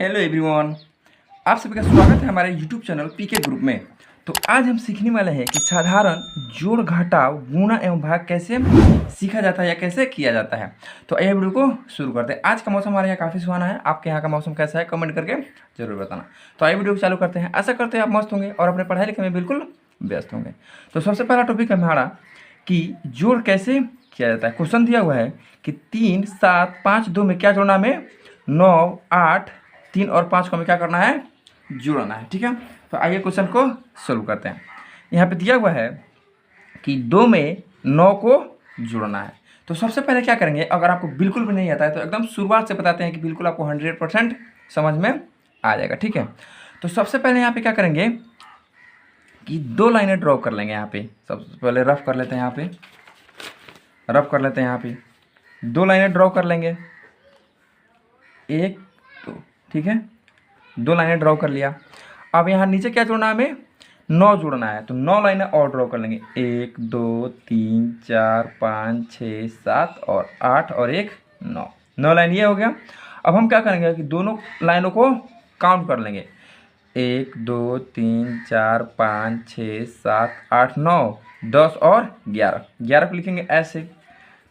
Hello everyone, आप सभी का स्वागत है हमारे यूट्यूब चैनल पीके ग्रुप में। तो आज हम सीखने वाले हैं कि साधारण जोड़ घटाव गुणा एवं भाग कैसे सीखा जाता है या कैसे किया जाता है। तो आइए वीडियो को शुरू करते हैं। आज का मौसम हमारे यहाँ काफ़ी सुहाना है। आपके यहाँ का मौसम कैसा है कमेंट करके जरूर बताना। तो आइए वीडियो को चालू करते हैं। आशा करते हैं आप मस्त होंगे और अपने पढ़ाई लिखाई में बिल्कुल व्यस्त होंगे। तो सबसे पहला टॉपिक है हमारा कि जोड़ कैसे किया जाता है। क्वेश्चन दिया हुआ है कि 3, 7, 5, 2 में क्या जोड़ना हमें 9, 8, 3 और 5 को हमें क्या करना है, जोड़ना है। ठीक है, तो आइए क्वेश्चन को सोल्व करते हैं। यहाँ पे दिया हुआ है कि 2 में 9 को जोड़ना है। तो सबसे पहले क्या करेंगे, अगर आपको बिल्कुल भी नहीं आता है तो एकदम शुरुआत से बताते हैं कि बिल्कुल आपको 100% समझ में आ जाएगा। ठीक है, तो सबसे पहले यहाँ पे क्या करेंगे कि 2 लाइनें ड्रॉ कर लेंगे। यहाँ पे सबसे पहले रफ कर लेते हैं। यहाँ पे रफ कर लेते हैं। यहाँ पे 2 लाइनें ड्रॉ कर लेंगे, 1, 2। ठीक है, 2 लाइनें ड्रॉ कर लिया। अब यहाँ नीचे क्या जोड़ना है, हमें 9 जोड़ना है। तो 9 लाइनें और ड्रॉ कर लेंगे, 1, 2, 3, 4, 5, 6, 7 और 8 और 1, 9। 9 लाइन ये हो गया। अब हम क्या करेंगे कि दोनों लाइनों को काउंट कर लेंगे, 1, 2, 3, 4, 5, 6, 7, 8, 9, 10 और 11। 11 को लिखेंगे ऐसे।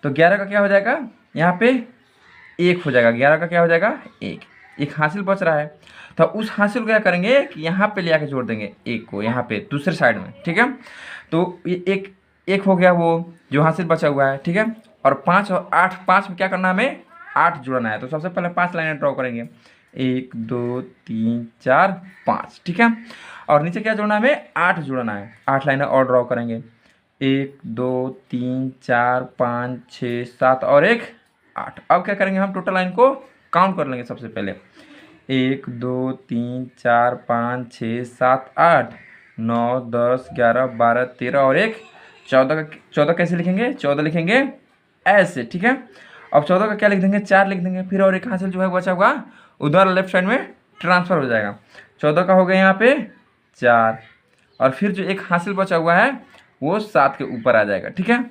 तो 11 का क्या हो जाएगा, यहाँ पे 1 हो जाएगा। 11 का क्या हो जाएगा, 1 हासिल बच रहा है। तो उस हासिल को क्या करेंगे कि यहाँ पे ले आके जोड़ देंगे 1 को यहाँ पे दूसरे साइड में। ठीक है, तो ये एक हो गया वो जो हासिल बचा हुआ है। ठीक है, और 5 और 8, 5 में क्या करना है, हमें 8 जोड़ना है। तो सबसे पहले 5 लाइनें ड्रॉ करेंगे, 1, 2, 3, 4, 5। ठीक है, और नीचे क्या जोड़ना है, हमें 8 जोड़ना है। 8 लाइनें और ड्रॉ करेंगे, 1, 2, 3, 4, 5, 6, 7 और 1, 8। अब क्या करेंगे, हम टोटल लाइन को काउंट कर लेंगे। सबसे पहले 1, 2, 3, 4, 5, 6, 7, 8, 9, 10, 11, 12, 13 और 1, 14 का 14 कैसे लिखेंगे, 14 लिखेंगे ऐसे। ठीक है, अब 14 का क्या लिख देंगे, 4 लिख देंगे। फिर और एक हासिल जो है बचा हुआ उधर लेफ्ट साइड में ट्रांसफर हो जाएगा। 14 का हो गया यहाँ पे 4, और फिर जो एक हासिल बचा हुआ है वो 7 के ऊपर आ जाएगा। ठीक है,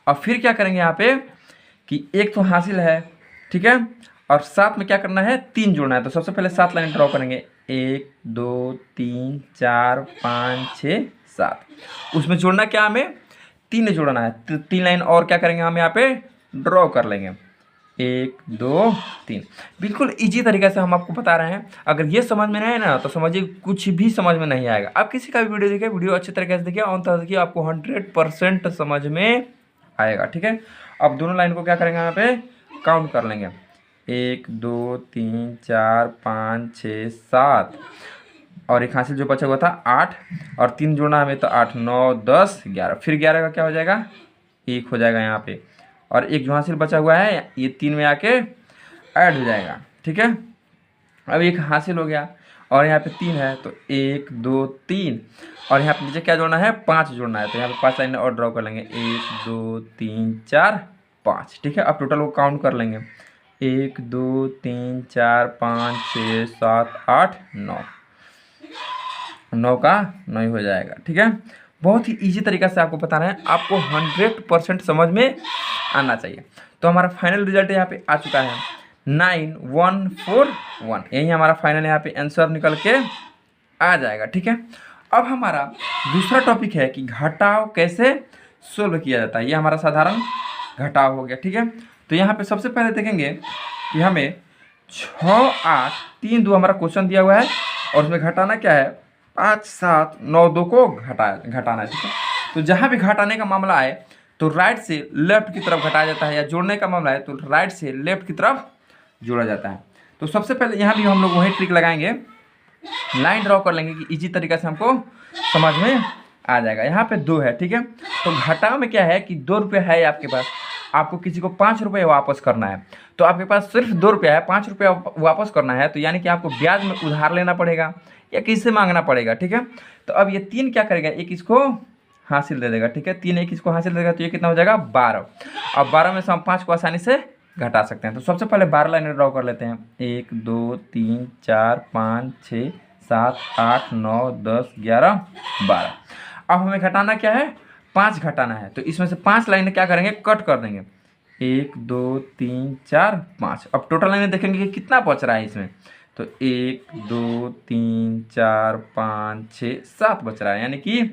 और फिर क्या करेंगे यहाँ पे कि एक तो हासिल है। ठीक है, और 7 में क्या करना है, 3 जोड़ना है। तो सबसे पहले 7 लाइन ड्रॉ करेंगे, 1, 2, 3, 4, 5, 6, 7। उसमें जोड़ना क्या, हमें 3 जोड़ना है। तो 3 लाइन और क्या करेंगे, हम यहाँ पे ड्रॉ कर लेंगे, 1, 2, 3। बिल्कुल इजी तरीके से हम आपको बता रहे हैं। अगर ये समझ में नहीं है ना तो समझिए कुछ भी समझ में नहीं आएगा। आप किसी का भी वीडियो देखिए, वीडियो अच्छी तरीके से देखिए, ऑन तरह देखिए, आपको 100% समझ में आएगा। ठीक है, अब दोनों लाइन को क्या करेंगे, यहाँ पे काउंट कर लेंगे, 1, 2, 3, 4, 5, 6, 7 और एक हासिल जो बचा हुआ था 8, और 3 जोड़ना हमें तो 8, 9, 10, 11। फिर 11 का क्या हो जाएगा, 1 हो जाएगा यहाँ पे, और एक जो हासिल बचा हुआ है ये 3 में आके ऐड हो जाएगा। ठीक है, अब एक हासिल हो गया और यहाँ पे 3 है, तो 1, 2, 3, और यहाँ पे नीचे क्या जोड़ना है, 5 जोड़ना है। तो यहाँ पे 5 लाइनें और ड्रॉ कर लेंगे, 1, 2, 3, 4, 5। ठीक है, अब टोटल वो काउंट कर लेंगे, 1, 2, 3, 4, 5, 6, 7, 8, 9। 9 का 9 ही हो जाएगा। ठीक है, बहुत ही ईजी तरीका से आपको बता रहे हैं, आपको 100% समझ में आना चाहिए। तो हमारा फाइनल रिजल्ट यहाँ पे आ चुका है 9141। यही हमारा फाइनल यहाँ पे आंसर निकल के आ जाएगा। ठीक है, अब हमारा दूसरा टॉपिक है कि घटाव कैसे सोल्व किया जाता है। ये हमारा साधारण घटाव हो गया। ठीक है, तो यहाँ पे सबसे पहले देखेंगे कि हमें 6, 8, 3, 2 हमारा क्वेश्चन दिया हुआ है, और उसमें घटाना क्या है, 5, 7, 9, 2 को घटाना है। ठीक है, तो जहाँ भी घटाने का मामला आए तो राइट से लेफ्ट की तरफ घटाया जाता है, या जोड़ने का मामला है तो राइट से लेफ्ट की तरफ जोड़ा जाता है। तो सबसे पहले यहाँ भी हम लोग वही ट्रिक लगाएंगे, लाइन ड्रॉ कर लेंगे कि इजी तरीका से हमको समझ में आ जाएगा। यहाँ पे 2 है। ठीक है, तो घटाव में क्या है कि 2 रुपये है आपके पास, आपको किसी को 5 रुपये वापस करना है। तो आपके पास सिर्फ 2 रुपया है, 5 रुपया वापस करना है, तो यानी कि आपको ब्याज में उधार लेना पड़ेगा या किसी से मांगना पड़ेगा। ठीक है, तो अब ये 3 क्या करेगा, एक इसको हासिल दे देगा। ठीक है, 3 एक इसको हासिल देगा, तो ये कितना हो जाएगा, 12। अब 12 में से हम 5 को आसानी से घटा सकते हैं। तो सबसे पहले 12 लाइनें ड्रॉ कर लेते हैं, 1, 2, 3, 4, 5, 6, 7, 8, 9, 10, 11, 12। अब हमें घटाना क्या है, 5 घटाना है। तो इसमें से 5 लाइनें क्या करेंगे, कट कर देंगे, 1 2 3 4 5। अब टोटल लाइन देखेंगे कि कितना बच रहा है इसमें, तो 1 2 3 4 5 6 7 बच रहा है, यानी कि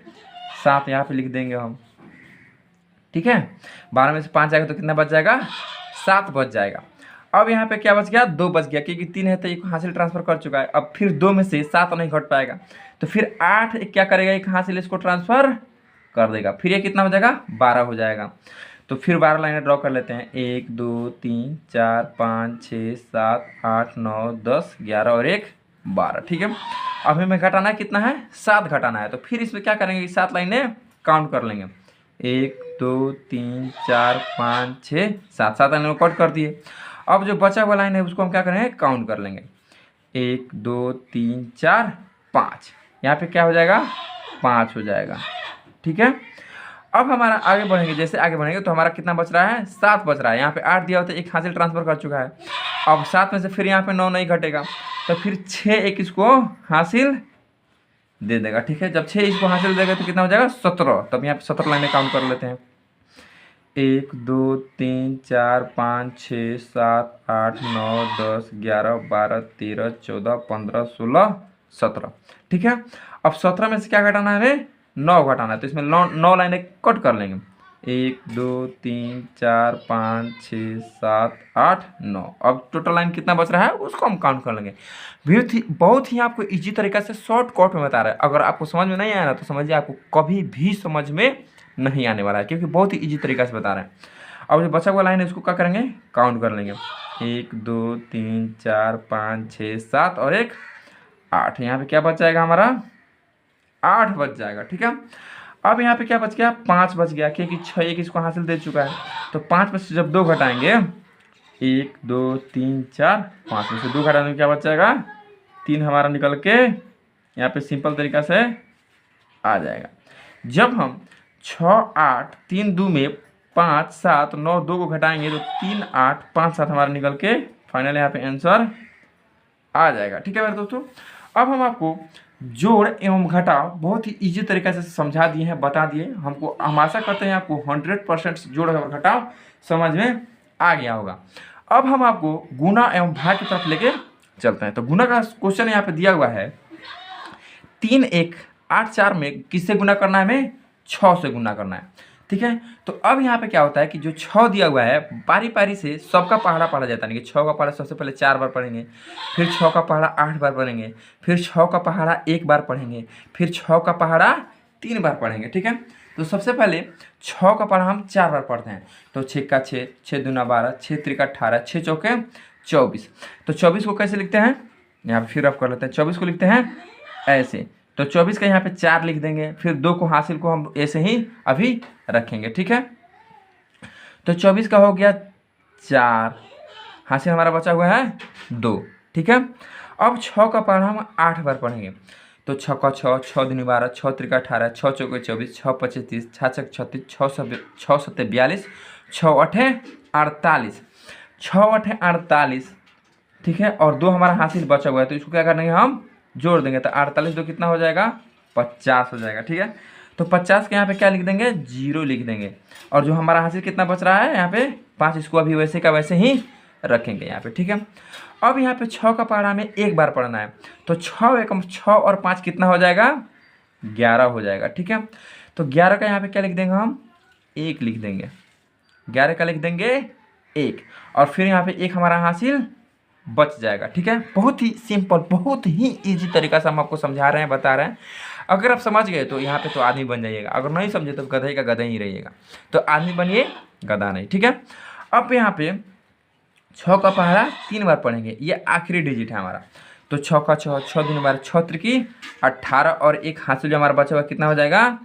7 यहाँ पे लिख देंगे हम। ठीक है, 12 में से 5 जाएगा तो कितना बच जाएगा, 7 बच जाएगा। अब यहाँ पे क्या बच गया, 2 बच गया, क्योंकि 3 है तो एक हासिल ट्रांसफर कर चुका है। अब फिर 2 में से 7 नहीं घट पाएगा, तो फिर 8 क्या करेगा, एक हासिल इसको ट्रांसफर कर देगा, फिर ये कितना हो जाएगा, 12 हो जाएगा। तो फिर 12 लाइनें ड्रॉ कर लेते हैं, 1 2 3 4 5 6 7 8 9 10 11 और 1 12। ठीक है, अब हमें घटाना है, कितना है, 7 घटाना है। तो फिर इसमें क्या करेंगे, 7 लाइनें काउंट कर लेंगे, 1 2 3 4 5 6 7, 7 लाइनों को कट कर दिए। अब जो बचा हुआ लाइन है उसको हम क्या करेंगे, काउंट कर लेंगे, 1 2 3 4 5, यहाँ पे क्या हो जाएगा, 5 हो जाएगा। ठीक है, अब हमारा आगे बढ़ेंगे, जैसे आगे बढ़ेंगे तो हमारा कितना बच रहा है, 7 बच रहा है। यहाँ पे 8 दिया होता है, एक हासिल ट्रांसफर कर चुका है। अब 7 में से फिर यहाँ पे 9 नहीं घटेगा, तो फिर 6 एक इसको हासिल दे देगा। ठीक है, जब 6 इसको हासिल देगा तो कितना हो जाएगा, 17। तब यहाँ पे 17 लाइनें काउंट कर लेते हैं, 1 2 3 4 5 6 7 8 9 10 11 12 13 14 15 16 17। ठीक है, अब 17 में से क्या घटाना है, हमें 9 घटाना है, तो इसमें 9 लाइनें कट कर लेंगे, 1 2 3 4 5 6 7 8 9। अब टोटल लाइन कितना बच रहा है उसको हम काउंट कर लेंगे। बहुत ही आपको इजी तरीका से शॉर्टकट में बता रहा है। अगर आपको समझ में नहीं आया ना तो समझिए आपको कभी भी समझ में नहीं आने वाला है, क्योंकि बहुत ही इजी तरीका से बता रहे हैं। अब जो बचा हुआ लाइन है उसको क्या करेंगे, काउंट कर लेंगे, 1 2 3 4 5 6 7 और 1 8। यहाँ पे क्या बच जाएगा, हमारा 8 बच जाएगा। ठीक है, अब यहाँ पे क्या बच गया, 5 बच गया, क्योंकि 6 एक इसको हासिल दे चुका है। तो 5 में से जब 2 घटाएंगे, 1 2 3 4 5 में से 2 घटाने में क्या बच जाएगा, 3 हमारा निकल के यहाँ पे सिंपल तरीका से आ जाएगा। जब हम 6 8 3 2 में 5 7 9 2 को घटाएंगे तो 3 8 5 7 हमारा निकल के फाइनल यहाँ पे आंसर आ जाएगा। ठीक है मेरे दोस्तों, अब हम आपको जोड़ एवं घटाव बहुत ही इजी तरीके से समझा दिए हैं, बता दिए। हम आशा करते हैं आपको 100% जोड़ और घटाव समझ में आ गया होगा। अब हम आपको गुना एवं भाग की तरफ लेके चलते हैं। तो गुना का क्वेश्चन यहाँ पे दिया हुआ है, 3 1 8 4 में किससे गुना करना है, हमें 6 से गुना करना है। ठीक है, तो अब यहाँ पे क्या होता है कि जो 6 दिया हुआ है बारी बारी से सबका पहाड़ा पढ़ा जाता है। 6 का पहाड़ा सबसे पहले 4 बार पढ़ेंगे, फिर 6 का पहाड़ा 8 बार पढ़ेंगे, फिर 6 का पहाड़ा 1 बार पढ़ेंगे, फिर 6 का पहाड़ा 3 बार पढ़ेंगे। ठीक है, तो सबसे पहले 6 का पहाड़ा हम 4 बार पढ़ते हैं। तो 6 का 6, 6 दूना 12, 6 त्रिका 18, 6 चौके 24। तो 24 को कैसे लिखते हैं, यहाँ पे फिर आप कर लेते हैं, 24 को लिखते हैं ऐसे। तो 24 का यहाँ पे 4 लिख देंगे, फिर 2 को हासिल को हम ऐसे ही अभी रखेंगे। ठीक है, तो 24 का हो गया 4, हासिल हमारा बचा हुआ है 2। ठीक है, अब 6 का पढ़ा हम 8 बार पढ़ेंगे। तो 6 का 6, 6 दूनी 12, 6 त्रिका 18, 6 चौके 24, 6 पच्चीस 30, 6 छक 36, 6 सत्ते 42, 6 अठे 48, 6 अठे 48। ठीक है, और 2 हमारा हासिल बचा हुआ है, तो इसको क्या करेंगे, हम जोड़ देंगे। तो 48 2 कितना हो जाएगा, 50 हो जाएगा। ठीक है, तो 50 के यहाँ पे क्या लिख देंगे, 0 लिख देंगे। और जो हमारा हासिल कितना बच रहा है यहाँ पे 5, इसको अभी वैसे का वैसे ही रखेंगे यहाँ पे। ठीक है, अब यहाँ पे 6 का पहाड़ा में 1 बार पढ़ना है। तो 6 एकम 6 और 5 कितना हो जाएगा, 11 हो जाएगा। ठीक है, तो 11 का यहाँ पे क्या लिख देंगे, हम 1 लिख देंगे। 11 का लिख देंगे 1, और फिर यहाँ पे 1 हमारा हासिल बच जाएगा। ठीक है, बहुत ही सिंपल, बहुत ही इजी तरीका से हम आपको समझा रहे हैं, बता रहे हैं। अगर आप समझ गए तो यहाँ पे तो आदमी बन जाइएगा, अगर नहीं समझे तो गधे का गधा ही रहिएगा। तो आदमी बनिए, गधा नहीं। ठीक है, अब यहाँ पे 6 का पहाड़ा 3 बार पढ़ेंगे, ये आखिरी डिजिट है हमारा। तो 6 का 6, 6 दूनी 12, 6 त्रिकी 18 और 1 हासिल जो हमारा बचा हुआ कितना हो जाएगा,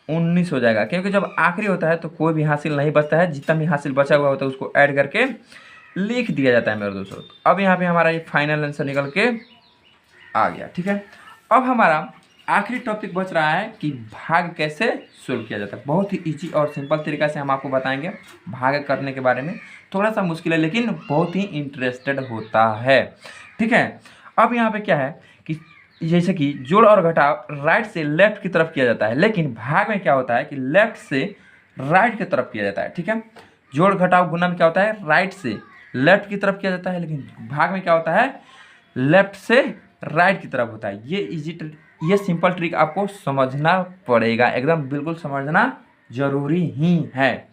19 हो जाएगा। क्योंकि जब आखिरी होता है तो कोई भी हासिल नहीं बचता है, जितना भी हासिल बचा हुआ होता है उसको ऐड करके लिख दिया जाता है मेरे दोस्तों। अब यहाँ पे हमारा ये फाइनल आंसर निकल के आ गया। ठीक है, अब हमारा आखिरी टॉपिक बच रहा है कि भाग कैसे सोल्व किया जाता है। बहुत ही इजी और सिंपल तरीका से हम आपको बताएंगे भाग करने के बारे में। थोड़ा सा मुश्किल है लेकिन बहुत ही इंटरेस्टेड होता है। ठीक है, अब यहाँ पे क्या है कि जैसे कि जोड़ और घटाव राइट से लेफ्ट की तरफ किया जाता है, लेकिन भाग में क्या होता है कि लेफ्ट से राइट की तरफ किया जाता है। ठीक है, जोड़ घटाव गुना में क्या होता है, राइट से लेफ्ट की तरफ किया जाता है, लेकिन भाग में क्या होता है, लेफ्ट से राइट की तरफ होता है। ये सिंपल ट्रिक आपको समझना पड़ेगा, एकदम बिल्कुल समझना जरूरी ही है।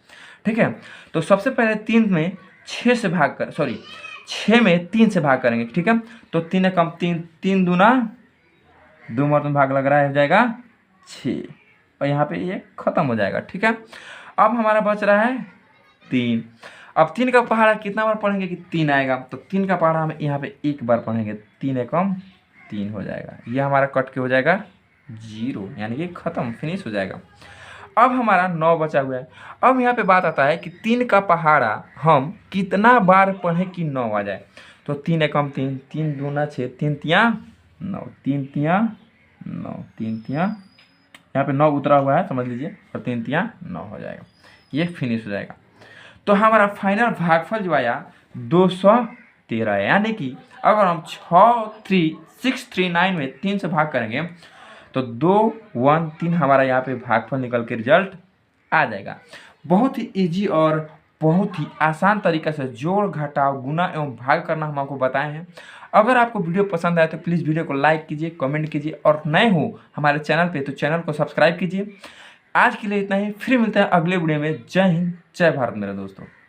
ठीक है, तो सबसे पहले 3 में 6 से भाग कर, सॉरी 6 में 3 से भाग करेंगे। ठीक है, तो 3 कम 3, 3 दूना 2 मर्तन भाग लग रहा है, हो जाएगा 6 और यहाँ पे ये खत्म हो जाएगा। ठीक है, अब हमारा बच रहा है 3। अब 3 का पहाड़ा कितना बार पढ़ेंगे कि 3 आएगा, तो 3 का पहाड़ा हम यहाँ पे एक बार पढ़ेंगे, 3 कम 3 हो जाएगा, ये हमारा कट के हो जाएगा 0, यानी कि खत्म, फिनिश हो जाएगा। अब हमारा 9 बचा हुआ है। अब यहाँ पे बात आता है कि 3 का पहाड़ा हम कितना बार पढ़ें कि 9 आ जाए, तो 3 कम 3, 3 दूना 6, 3 तियाँ 9, 3 तियाँ 9, 3 तियाँ, यहाँ पे 9 उतरा हुआ है समझ लीजिए, और 3 तियाँ 9 हो जाएगा, ये फिनिश हो जाएगा। तो हमारा फाइनल भागफल जो आया 213 है, यानी कि अगर हम 639 में 3 से भाग करेंगे तो 213 हमारा यहाँ पे भागफल निकल के रिजल्ट आ जाएगा। बहुत ही इजी और बहुत ही आसान तरीके से जोड़ घटाव गुना एवं भाग करना हम आपको बताए हैं। अगर आपको वीडियो पसंद आए तो प्लीज़ वीडियो को लाइक कीजिए, कमेंट कीजिए, और नए हो हमारे चैनल पे तो चैनल को सब्सक्राइब कीजिए। आज के लिए इतना ही, फिर मिलते हैं अगले वीडियो में। जय हिंद, जय भारत मेरे दोस्तों।